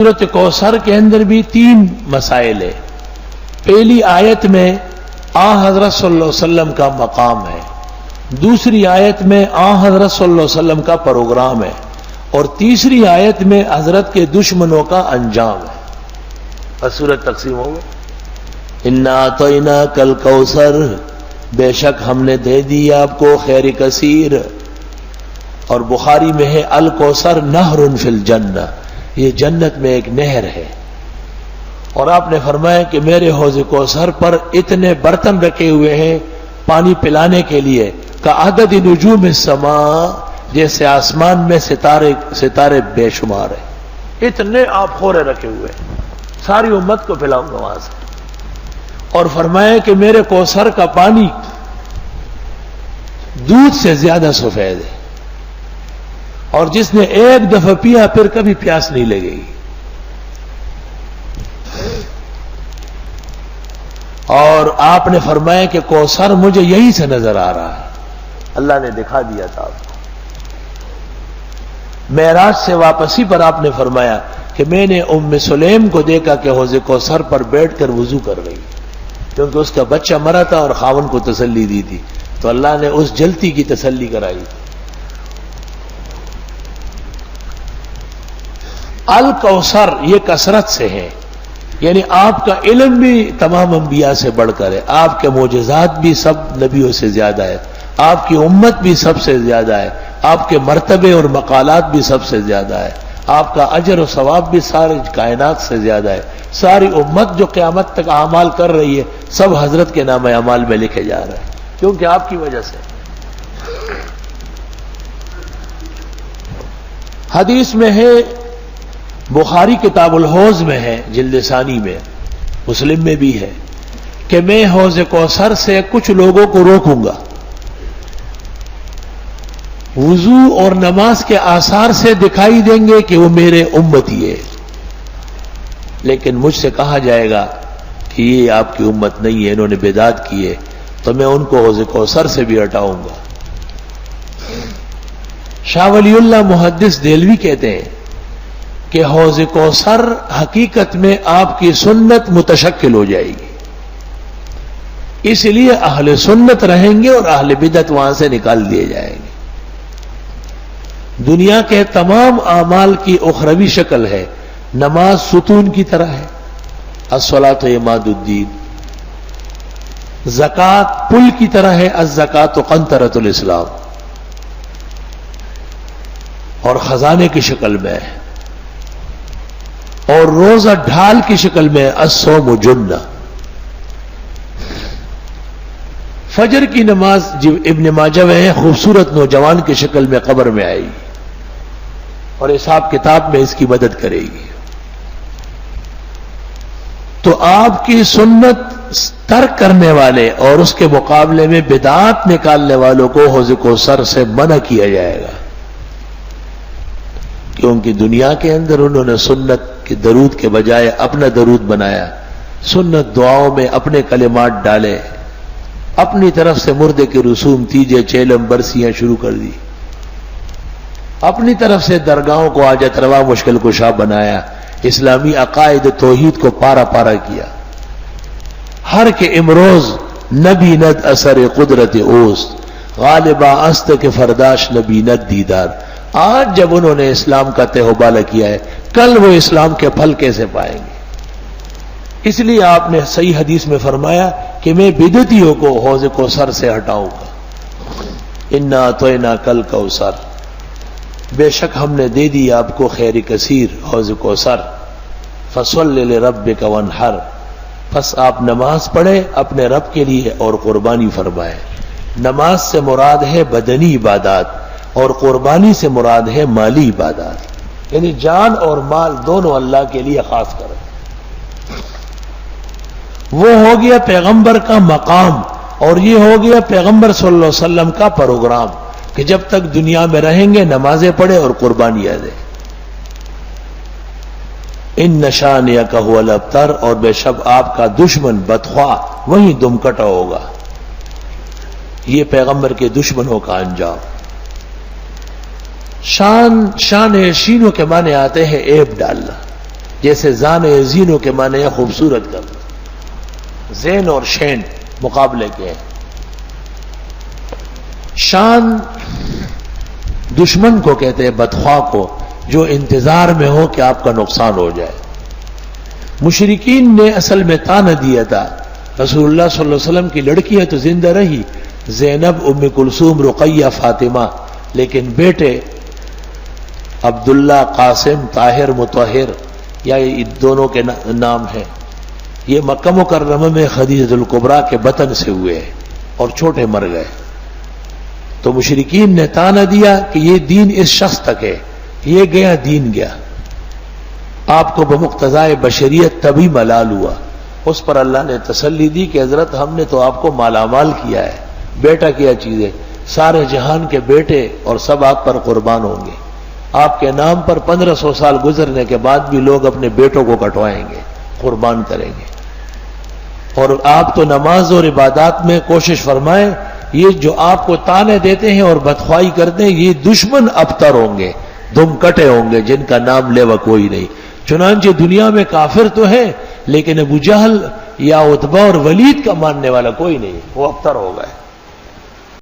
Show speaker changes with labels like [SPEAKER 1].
[SPEAKER 1] سورۃ کوثر کے اندر بھی 3 مسائل ہیں۔ پہلی آیت میں حضرت صلی اللہ علیہ وسلم کا مقام ہے، دوسری آیت میں حضرت صلی اللہ علیہ وسلم کا پروگرام ہے، اور تیسری آیت میں حضرت کے دشمنوں کا انجام ہے۔ بس سورت تقسیم ہو گئی۔ انا اعطیناک الکوثر، بے شک ہم نے دے دی آپ کو خیر کثیر۔ اور بخاری میں ہے الکوثر نہر فی الجنہ، یہ جنت میں ایک نہر ہے۔ اور آپ نے فرمایا کہ میرے حوض کوثر پر اتنے برتن رکھے ہوئے ہیں پانی پلانے کے لیے کا عدد نجوم السماء، جیسے آسمان میں ستارے بے شمار ہیں، اتنے آپ خورے رکھے ہوئے ہیں، ساری امت کو پلاؤں گا وہاں سے۔ اور فرمایا کہ میرے کوثر کا پانی دودھ سے زیادہ سفید ہے، اور جس نے ایک دفعہ پیا پھر کبھی پیاس نہیں لگے گی۔ اور آپ نے فرمایا کہ کوثر مجھے یہیں سے نظر آ رہا ہے، اللہ نے دکھا دیا تھا آپ کو۔ معراج سے واپسی پر آپ نے فرمایا کہ میں نے ام سلیم کو دیکھا کہ حوض کوثر پر بیٹھ کر وضو کر رہی، کیونکہ اس کا بچہ مرا تھا اور خاون کو تسلی دی تھی، تو اللہ نے اس جلتی کی تسلی کرائی۔ الکوثر یہ کثرت سے ہے، یعنی آپ کا علم بھی تمام انبیاء سے بڑھ کر ہے، آپ کے معجزات بھی سب نبیوں سے زیادہ ہے، آپ کی امت بھی سب سے زیادہ ہے، آپ کے مرتبے اور مقالات بھی سب سے زیادہ ہے، آپ کا اجر و ثواب بھی ساری کائنات سے زیادہ ہے۔ ساری امت جو قیامت تک اعمال کر رہی ہے سب حضرت کے نام اعمال میں لکھے جا رہے ہیں، کیونکہ آپ کی وجہ سے۔ حدیث میں ہے، بخاری کتاب الحوض میں ہے جلد ثانی میں، مسلم میں بھی ہے کہ میں حوض کوثر سے کچھ لوگوں کو روکوں گا، وضو اور نماز کے آثار سے دکھائی دیں گے کہ وہ میرے امتی ہے، لیکن مجھ سے کہا جائے گا کہ یہ آپ کی امت نہیں ہے، انہوں نے بدعت کی ہے، تو میں ان کو حوض کوثر سے بھی ہٹاؤں گا۔ شاہ ولی اللہ محدث دہلوی کہتے ہیں کہ حوض کوثر حقیقت میں آپ کی سنت متشکل ہو جائے گی، اس لیے اہل سنت رہیں گے اور اہل بدعت وہاں سے نکال دیے جائیں گے۔ دنیا کے تمام اعمال کی اخروی شکل ہے، نماز ستون کی طرح ہے، الصلاۃ عماد الدین، زکوٰۃ پل کی طرح ہے، الزکوٰۃ قنطرۃ الاسلام، اور خزانے کی شکل میں ہے، اور روزہ ڈھال کی شکل میں الصوم جنہ۔ فجر کی نماز ابن ماجہ میں ہے، خوبصورت نوجوان کی شکل میں قبر میں آئے گی اور حساب کتاب میں اس کی مدد کرے گی۔ تو آپ کی سنت ترک کرنے والے اور اس کے مقابلے میں بدعات نکالنے والوں کو حوض کوثر سے منع کیا جائے گا، کیونکہ دنیا کے اندر انہوں نے سنت کے درود کے بجائے اپنا درود بنایا، سنت دعاؤں میں اپنے کلمات ڈالے، اپنی طرف سے مردے کے رسوم تیجے چیلم برسیاں شروع کر دی، اپنی طرف سے درگاہوں کو حاجت روا مشکل کشا بنایا، اسلامی عقائد توحید کو پارا پارا کیا۔ ہر کے امروز نبی ند اثر قدرت اوست، غالبہ است کے فرداش نبی ند دیدار۔ آج جب انہوں نے اسلام کا تہوبالہ کیا ہے، کل وہ اسلام کے پھل کیسے پائیں گے؟ اس لیے آپ نے صحیح حدیث میں فرمایا کہ میں بدعتیوں کو حوض کوثر سے ہٹاؤں گا۔ انا اعطیناک الکوثر، بے شک ہم نے دے دی آپ کو خیر کثیر، حوض کوثر، فصل لربک وانحر، پس آپ نماز پڑھے اپنے رب کے لیے اور قربانی فرمائے۔ نماز سے مراد ہے بدنی عبادات، اور قربانی سے مراد ہے مالی عبادات، یعنی جان اور مال دونوں اللہ کے لیے خاص کریں۔ وہ ہو گیا پیغمبر کا مقام، اور یہ ہو گیا پیغمبر صلی اللہ علیہ وسلم کا پروگرام کہ جب تک دنیا میں رہیں گے نمازیں پڑھے اور قربانیاں دیں۔ ان شانئک ھو الابتر، اور بے شک آپ کا دشمن بدخواہ وہیں دم کٹا ہوگا۔ یہ پیغمبر کے دشمنوں کا انجام۔ شان شینوں کے معنی آتے ہیں عیب ڈالنا، جیسے زان زینوں کے معنی ہے خوبصورت کرنا. زین اور شین مقابلے کے ہیں. شان دشمن کو کہتے ہیں، بدخواہ کو، جو انتظار میں ہو کہ آپ کا نقصان ہو جائے. مشرکین نے اصل میں تانا دیا تھا. رسول اللہ صلی اللہ علیہ وسلم کی لڑکیاں تو زندہ رہی، زینب، ام کلثوم، رقیہ، فاطمہ، لیکن بیٹے عبداللہ، قاسم، طاہر، مطہر، یا یہ دونوں کے نام ہیں، یہ مکہ مکرمہ میں خدیجہ الکبریٰ کے بطن سے ہوئے ہیں اور چھوٹے مر گئے. تو مشرکین نے تانا دیا کہ یہ دین اس شخص تک ہے، یہ گیا دین گیا. آپ کو بمقتضائے بشریت تبھی ملال ہوا. اس پر اللہ نے تسلی دی کہ حضرت ہم نے تو آپ کو مالا مال کیا ہے. بیٹا کیا چیز ہے؟ سارے جہان کے بیٹے اور سب آپ پر قربان ہوں گے. آپ کے نام پر 1500 سال گزرنے کے بعد بھی لوگ اپنے بیٹوں کو کٹوائیں گے، قربان کریں گے. اور آپ تو نماز اور عبادات میں کوشش فرمائیں، یہ جو آپ کو تانے دیتے ہیں اور بدخواہی کرتے ہیں، یہ دشمن ابتر ہوں گے، دم کٹے ہوں گے، جن کا نام لیوا کوئی نہیں. چنانچہ دنیا میں کافر تو ہے، لیکن ابو جہل یا عتبہ اور ولید کا ماننے والا کوئی نہیں، وہ ابتر ہو گئے.